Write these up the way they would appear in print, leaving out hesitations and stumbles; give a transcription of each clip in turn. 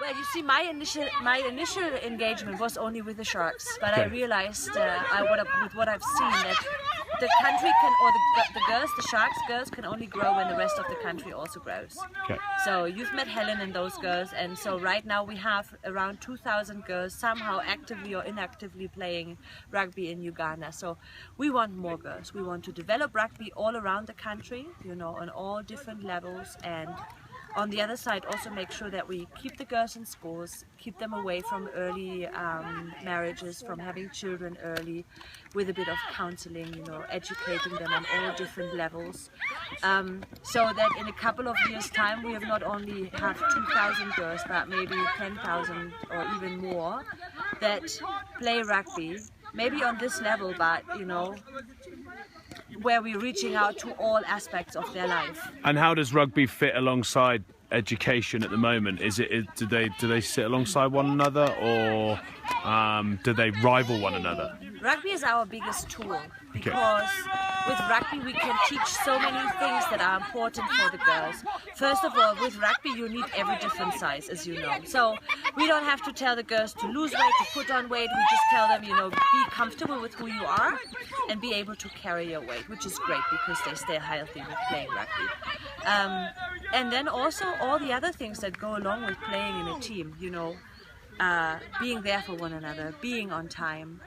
Well, you see, my initial engagement was only with the Sharks, but I realized with what I've seen that the country can, or the Sharks girls can only grow when the rest of the country also grows. Okay. So you've met Helen and those girls, and so right now we have around 2,000 girls somehow actively or inactively playing rugby in Uganda. So we want more girls. We want to develop rugby all around the country, you know, on all different levels, and on the other side also make sure that we keep the girls in schools, keep them away from early marriages, from having children early, with a bit of counseling, you know, educating them on all different levels, so that in a couple of years time we have not only have 2,000 girls but maybe 10,000 or even more that play rugby, maybe on this level, but you know, where we're reaching out to all aspects of their life. And how does rugby fit alongside education at the moment? Do they sit alongside one another, or do they rival one another? Rugby is our biggest tool, because with rugby we can teach so many things that are important for the girls. First of all, with rugby you need every different size, as you know. So we don't have to tell the girls to lose weight, to put on weight. We just tell them, you know, be comfortable with who you are and be able to carry your weight, which is great because they stay healthy with playing rugby. And then also all the other things that go along with playing in a team, you know, being there for one another, being on time,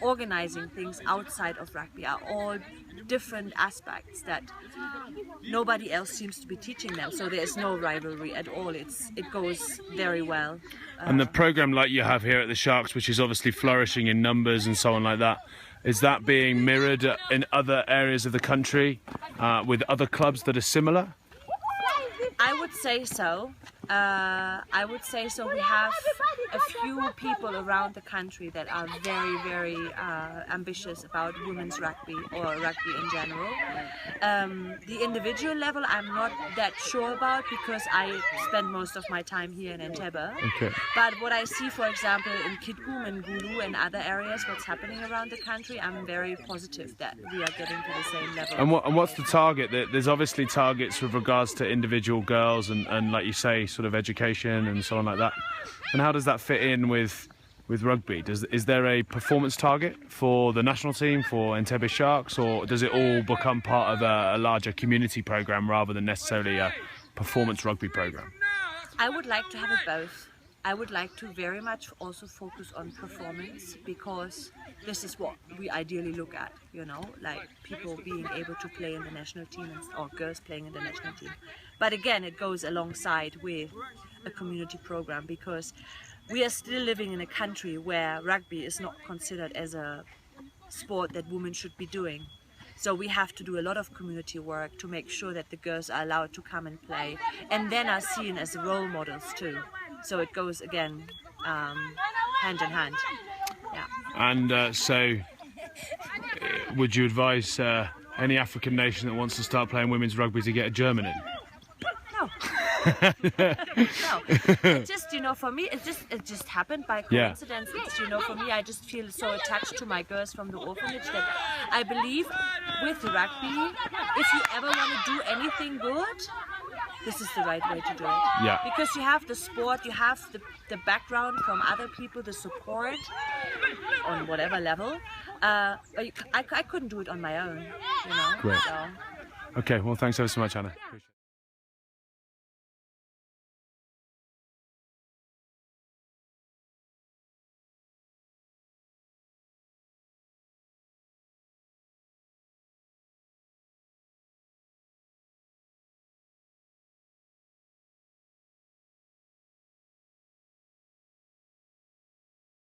organizing things outside of rugby are all different aspects that nobody else seems to be teaching them. So there is no rivalry at all. It goes very well. And the program like you have here at the Sharks, which is obviously flourishing in numbers and so on like that, is that being mirrored in other areas of the country with other clubs that are similar? I would say so. We have a few people around the country that are very, very ambitious about women's rugby or rugby in general. The individual level I'm not that sure about because I spend most of my time here in Entebbe. Okay. But what I see, for example, in Kitgum and Gulu and other areas, what's happening around the country, I'm very positive that we are getting to the same level. And what's the target? There's obviously targets with regards to individual girls and like you say, sort of education and so on like that. And how does that fit in with rugby? Is there a performance target for the national team, for Entebbe Sharks, or does it all become part of a larger community program rather than necessarily a performance rugby program? I would like to have it both. I would like to very much also focus on performance, because this is what we ideally look at, you know, like people being able to play in the national team or girls playing in the national team. But again, it goes alongside with a community program, because we are still living in a country where rugby is not considered as a sport that women should be doing. So we have to do a lot of community work to make sure that the girls are allowed to come and play, and then are seen as role models too. So it goes again hand in hand. Yeah. And so would you advise any African nation that wants to start playing women's rugby to get a German in? No. No. It just, you know, for me, it just happened by coincidence. Yeah. It's, you know, for me, I just feel so attached to my girls from the orphanage that I believe with rugby, if you ever want to do anything good, this is the right way to do it. Yeah. Because you have the sport, you have the background from other people, the support on whatever level. But I couldn't do it on my own, you know. Great. So. Okay, well, thanks ever so much, Anna.